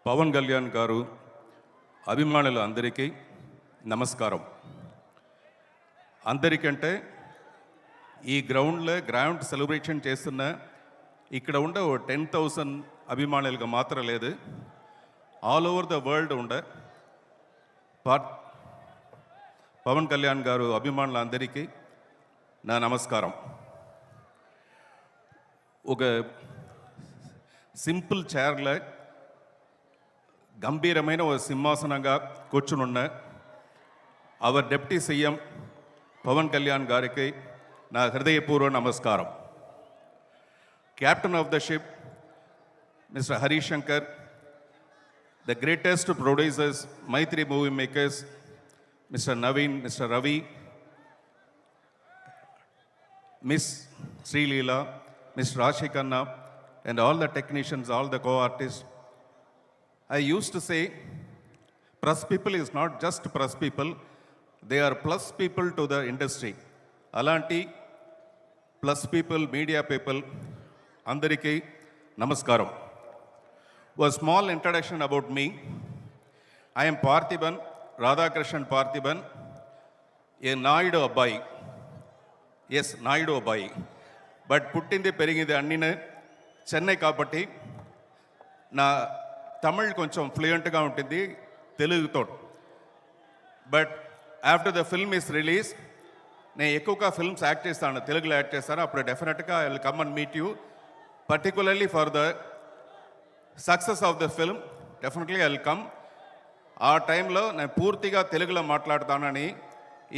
పవన్ కళ్యాణ్ గారు అభిమానులు అందరికీ నమస్కారం. అందరికంటే ఈ గ్రౌండ్ సెలబ్రేషన్ చేస్తున్న ఇక్కడ ఉండే 10,000 అభిమానులుగా మాత్రం లేదు, ఆల్ ఓవర్ ద వరల్డ్ ఉండే పవన్ కళ్యాణ్ గారు అభిమానులందరికీ నా నమస్కారం. ఒక సింపుల్ చైర్లో గంభీరమైన ఒక సింహాసనంగా కూర్చునున్న hour deputy CM Pawan Kalyan గారికి నా హృదయపూర్వ నమస్కారం. Captain of the ship mister Harish Shankar, the greatest producers, Mythri movie makers, mister Naveen, mister Ravi, miss Sreeleela, mister Rashi Khanna, and all the technicians, all the co-artists. I used to say, press people is not just press people, they are plus people to the industry. Alanti plus people, media people, andariki namaskaram. A small introduction about me. I am Parthiban, Radhakrishnan Parthiban, a Naidu Abbai. Yes, Naidu Abbai. But puttindi perigindi annine Chennai కాబట్టి నా తమిళ్ కొంచెం ఫ్లూయెంట్గా ఉంటుంది తెలుగుతో. But after the film is release నేను ఎక్కువగా films act చేస్తాను, తెలుగులో act చేస్తాను. అప్పుడు డెఫినెట్గా I will come and meet you, particularly for the success of the film. Definitely I will come. ఆ టైంలో నేను పూర్తిగా తెలుగులో మాట్లాడతానని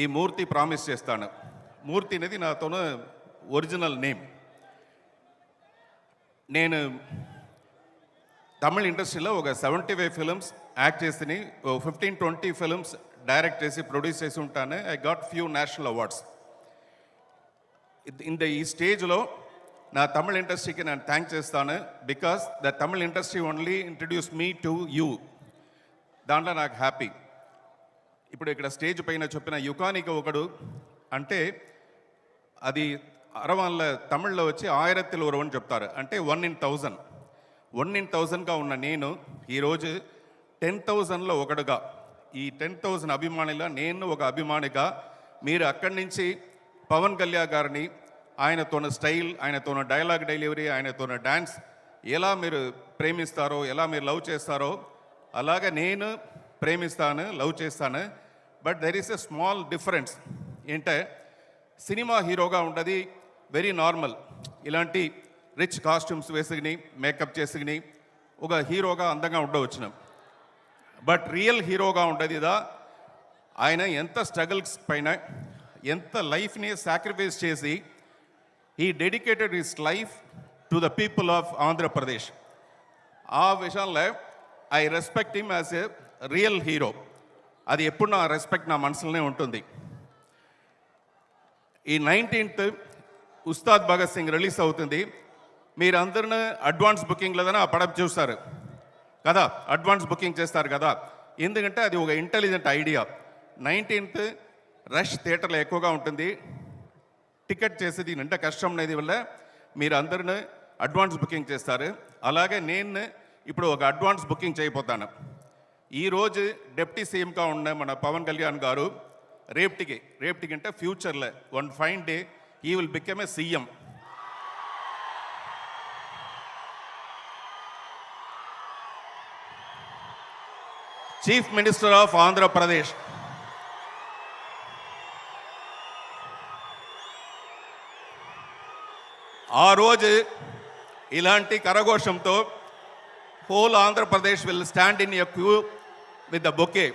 ఈ మూర్తి ప్రామిస్ చేస్తాను. మూర్తి అనేది నాతోనే ఒరిజినల్ నేమ్. నేను తమిళ ఇండస్ట్రీలో ఒక 75 ఫిల్మ్స్ యాక్ట్ చేసి 15-20 ఫిల్మ్స్ డైరెక్ట్ చేసి ప్రొడ్యూస్ చేసి ఉంటాను. I got few national awards. ఈ స్టేజ్లో నా తమిళ ఇండస్ట్రీకి నేను థ్యాంక్ చేస్తాను, because the Tamil industry only introduce me to you. దాంట్లో నాకు హ్యాపీ. ఇప్పుడు ఇక్కడ స్టేజ్ పైన చెప్పిన యుగానికి ఒకడు అంటే అది అరవాళ్ళ తమిళ్లో వచ్చి 1000 ఒరువని చెప్తారు, అంటే 1 in 1000. 1 in 1000గా ఉన్న నేను ఈరోజు 10,000లో ఒకడుగా, ఈ 10,000 అభిమానిలో నేను ఒక అభిమానిగా, మీరు అక్కడి నుంచి పవన్ కళ్యాణ్ గారిని ఆయనతోన స్టైల్, ఆయనతోన డైలాగ్ డెలివరీ, ఆయనతోన డ్యాన్స్ ఎలా మీరు ప్రేమిస్తారో, ఎలా మీరు లవ్ చేస్తారో అలాగే నేను ప్రేమిస్తాను, లవ్ చేస్తాను. But there is a small difference. ఏంటంటే సినిమా హీరోగా ఉండదు వెరీ నార్మల్, ఇలాంటి రిచ్ కాస్ట్యూమ్స్ వేసుకుని మేకప్ చేసుకుని ఒక హీరోగా అందంగా ఉండవచ్చును. బట్ రియల్ హీరోగా ఉండదు ఇదా, ఆయన ఎంత స్ట్రగుల్స్ పైన ఎంత లైఫ్ని సాక్రిఫైస్ చేసి ఈ dedicated his life to the people of Andhra Pradesh. ఆ విషయంలో I respect him as a real hero. అది ఎప్పుడు నా రెస్పెక్ట్ నా మనసులోనే ఉంటుంది. ఈ 19th ఉస్తాద్ భగత్ సింగ్ రిలీజ్ అవుతుంది. మీరందరూ అడ్వాన్స్ బుకింగ్ లేదని ఆ పడవ చూస్తారు కదా, అడ్వాన్స్ బుకింగ్ చేస్తారు కదా, ఎందుకంటే అది ఒక ఇంటెలిజెంట్ ఐడియా. 19th రష్ థియేటర్లో ఎక్కువగా ఉంటుంది, టికెట్ చేసేది అంటే కష్టం అనేది వల్ల మీరు అందరూ అడ్వాన్స్ బుకింగ్ చేస్తారు. అలాగే నేను ఇప్పుడు ఒక అడ్వాన్స్ బుకింగ్ చేయబోతాను. ఈరోజు డిప్యూటీ సీఎంగా ఉన్న మన పవన్ కళ్యాణ్ గారు రేపటికి అంటే ఫ్యూచర్లో one fine day he will become a CM. Chief Minister of Andhra Pradesh. ఆ రోజు ఇలాంటి కరఘోషంతో whole Andhra Pradesh will stand in a queue with the bouquet.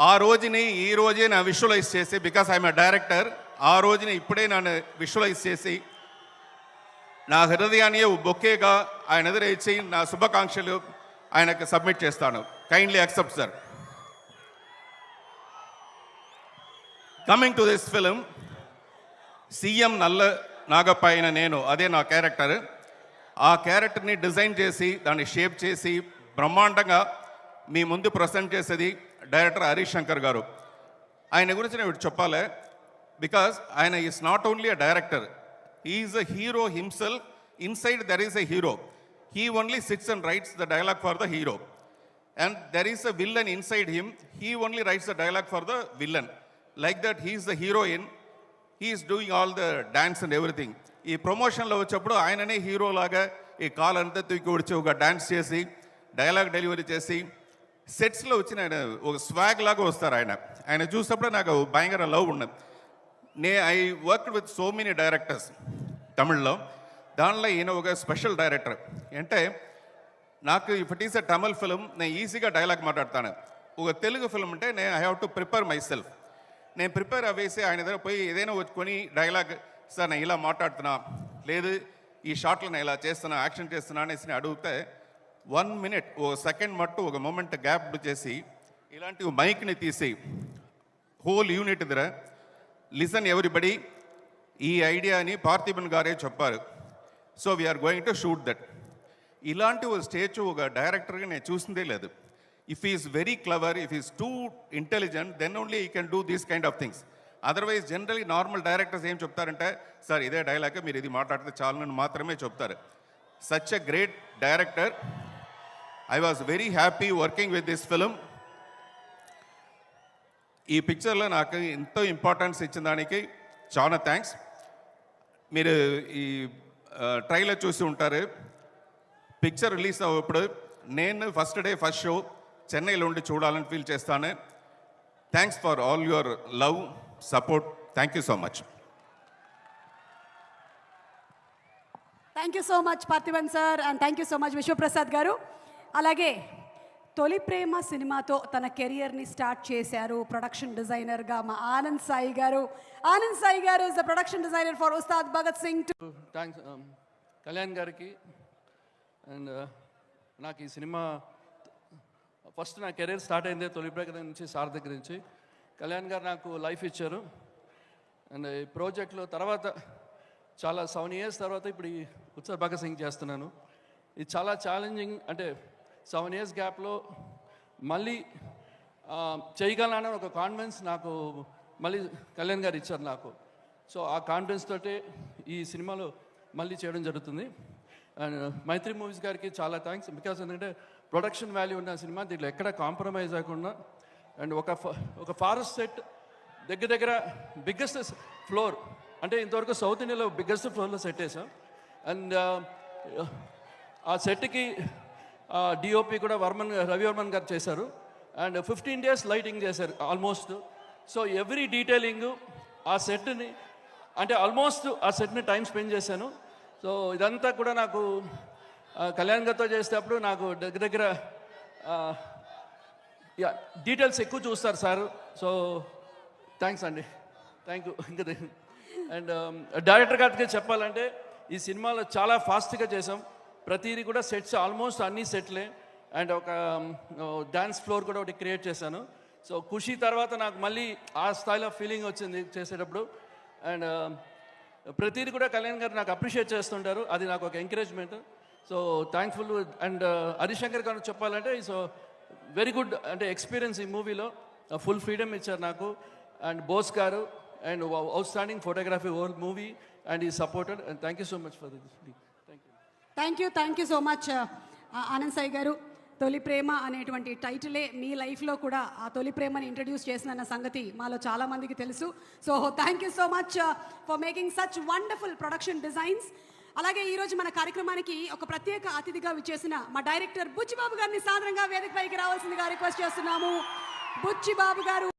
ఆ రోజుని ఈ రోజే నా విజువలైజ్ చేసి, బికాస్ ఐఎమ్ ఎ డైరెక్టర్, ఆ రోజుని ఇప్పుడే నన్ను విజువలైజ్ చేసి నా హృదయాన్ని బొకేగా ఆయన ఎదురు ఇచ్చి నా శుభాకాంక్షలు ఆయనకు సబ్మిట్ చేస్తాను. Kindly accept sir. Coming to this film, CM నల్ల నాగప్ప అయిన నేను, అదే నా క్యారెక్టర్. ఆ క్యారెక్టర్ని డిజైన్ చేసి దాన్ని షేప్ చేసి బ్రహ్మాండంగా మీ ముందు ప్రజెంట్ చేసేది డైరెక్టర్ హరీష్ శంకర్ గారు. ఆయన గురించి నేను చెప్పాలి, బికాస్ ఆయన is not only a director, he is a hero himself. Inside there is a hero. he only sits and writes the dialogue for the hero. And there is a villain inside him, he only writes the dialogue for the villain. Like that, he is the heroine, he is doing all the dance and everything. ఈ ప్రమోషన్లో వచ్చేప్పుడు ఆయననే hero లాగా ఈ call అంతా తూకి వచ్చి ఒక dance చేసి డైలాగ్ డెలివరీ చేసి సెట్స్లో వచ్చిన ఆయన ఒక స్వాగ్ లాగా వస్తారు. ఆయన చూసినప్పుడు నాకు భయంకర లవ్ ఉన్నది. I work with so many directors తమిళ్లో. దానిలో ఈయన ఒక స్పెషల్ డైరెక్టర్. అంటే నాకు if it is a Tamil film నేను ఈజీగా డైలాగ్ మాట్లాడతాను. ఒక తెలుగు ఫిల్మ్ అంటే నేను I have to prepare my self. నేను ప్రిపేర్ అవ్వేసి ఆయన దగ్గర పోయి ఏదైనా వచ్చుకొని డైలాగ్ సార్ నేను ఇలా మాట్లాడుతున్నా, లేదు ఈ షాట్లో నేను ఇలా చేస్తున్నా, యాక్షన్ చేస్తున్నా అనేసి అడిగితే 1 minute ఒక సెకండ్ మట్టు ఒక మూమెంట్ గ్యాప్ చేసి ఇలాంటి మైక్ని తీసి హోల్ యూనిట్ దగ్గర లిసన్ ఎవ్రీబడి, ఈ ఐడియాని పార్థిబన్ గారే చెప్పారు, so we're going to shoot that. ఇలాంటి ఒక స్టేజ్ ఒక డైరెక్టర్గా నేను చూసిందే లేదు. If is very clever, if is too intelligent, then only you can do these kind of things. Otherwise generally normal directors ఏం చెప్తారంటే, సార్ ఇదే డైలాగ్ మీరు ఇది మాట్లాడితే చాలని మాత్రమే చెప్తారు. Such a great director. I was very happy working with this film. ఈ పిక్చర్లో నాకు ఎంతో ఇంపార్టెన్స్ ఇచ్చిన దానికి చాలా థ్యాంక్స్. మీరు ఈ ట్రైలర్ చూసి ఉంటారు. పిక్చర్ రిలీజ్ అవ్వప్పుడు నేను ఫస్ట్ డే ఫస్ట్ షో చెన్నైలో ఉండి చూడాలని ఫీల్ చేస్తాను. Thanks for all your love, support. Thank you so much. Thank you so much Parthiban sir, and thank you so much Vishwaprasad గారు. అలాగే తొలి ప్రేమ సినిమాతో తన కెరియర్ని స్టార్ట్ చేశారు ప్రొడక్షన్ డిజైనర్గా మా ఆనంద్ సాయి గారు. ఆనంద్ సాయి గారు is the production designer for Ustaad Bhagat Singh. Thanks Kalyan గారికి. అండ్ నాకు ఈ సినిమా ఫస్ట్ నా కెరీర్ స్టార్ట్ అయింది తొలి ప్రేమ నుంచి, సార్ దగ్గర నుంచి. కళ్యాణ్ గారు నాకు లైఫ్ ఇచ్చారు. అండ్ ఈ ప్రాజెక్ట్లో తర్వాత చాలా 7 years తర్వాత ఇప్పుడు ఈ ఉస్తాద్ భగత్ సింగ్ చేస్తున్నాను. ఇది చాలా ఛాలెంజింగ్. అంటే 7 years గ్యాప్లో మళ్ళీ చేయగలనని ఒక కాన్ఫిడెన్స్ నాకు మళ్ళీ కళ్యాణ్ గారు ఇచ్చారు నాకు. సో ఆ కాన్ఫిడెన్స్ తోటే ఈ సినిమాలో మళ్ళీ చేయడం జరుగుతుంది. అండ్ మైత్రి మూవీస్ గారికి చాలా థ్యాంక్స్. బికాస్ ఎందుకంటే ప్రొడక్షన్ వాల్యూ ఉన్న సినిమా, దీంట్లో ఎక్కడ కాంప్రమైజ్ అవ్వకుండా. అండ్ ఒక ఫారెస్ట్ సెట్ దగ్గర బిగ్గెస్ట్ ఫ్లోర్, అంటే ఇంతవరకు సౌత్ ఇండియాలో బిగ్గెస్ట్ ఫ్లోర్లో సెట్ వేసాం. అండ్ ఆ సెట్కి డిఓపి కూడా రవివర్మన్ గారు చేశారు. అండ్ 15 days లైటింగ్ చేశారు ఆల్మోస్ట్. సో ఎవ్రీ డీటెయిలింగ్ ఆ సెట్ని, అంటే ఆల్మోస్ట్ ఆ సెట్ని టైం స్పెండ్ చేశాను. సో ఇదంతా కూడా నాకు కళ్యాణ్ గారితో చేసేటప్పుడు నాకు దగ్గర డీటెయిల్స్ ఎక్కువ చూస్తారు సార్. సో థ్యాంక్స్ అండి, థ్యాంక్ యూ. ఇంకా అండ్ డైరెక్టర్ గారికి చెప్పాలంటే ఈ సినిమాలో చాలా ఫాస్ట్గా చేసాం. ప్రతిదీ కూడా సెట్స్ ఆల్మోస్ట్ అన్ని సెట్లే. అండ్ ఒక డ్యాన్స్ ఫ్లోర్ కూడా ఒకటి క్రియేట్ చేశాను. సో ఖుషి తర్వాత నాకు మళ్ళీ ఆ స్థాయిలో ఫీలింగ్ వచ్చింది చేసేటప్పుడు. అండ్ ప్రతిదీ కూడా కళ్యాణ్ గారు నాకు అప్రిషియేట్ చేస్తుంటారు, అది నాకు ఒక encouragement. So thankful. And Harishankar గారు చెప్పాలంటే సో వెరీ గుడ్, అంటే ఎక్స్పీరియన్స్ ఈ మూవీలో ఫుల్ ఫ్రీడమ్ ఇచ్చారు నాకు. అండ్ బోస్ గారు and outstanding photography whole movie and ఈ supported. And thank you so much for this. Thank you so much Anand Sai గారు. తొలి ప్రేమ అనేటువంటి టైటిలే మీ లైఫ్లో కూడా ఆ తొలి ప్రేమని ఇంట్రడ్యూస్ చేసిన సంగతి మాలో చాలామందికి తెలుసు. So thank you so much for making such wonderful production designs. అలాగే ఈరోజు మన కార్యక్రమానికి ఒక ప్రత్యేక అతిథిగా విచ్చేసిన మా డైరెక్టర్ బుచ్చిబాబు గారిని సాధారణంగా వేదికపైకి రావాల్సిందిగా రిక్వెస్ట్ చేస్తున్నాము. బుచ్చిబాబు గారు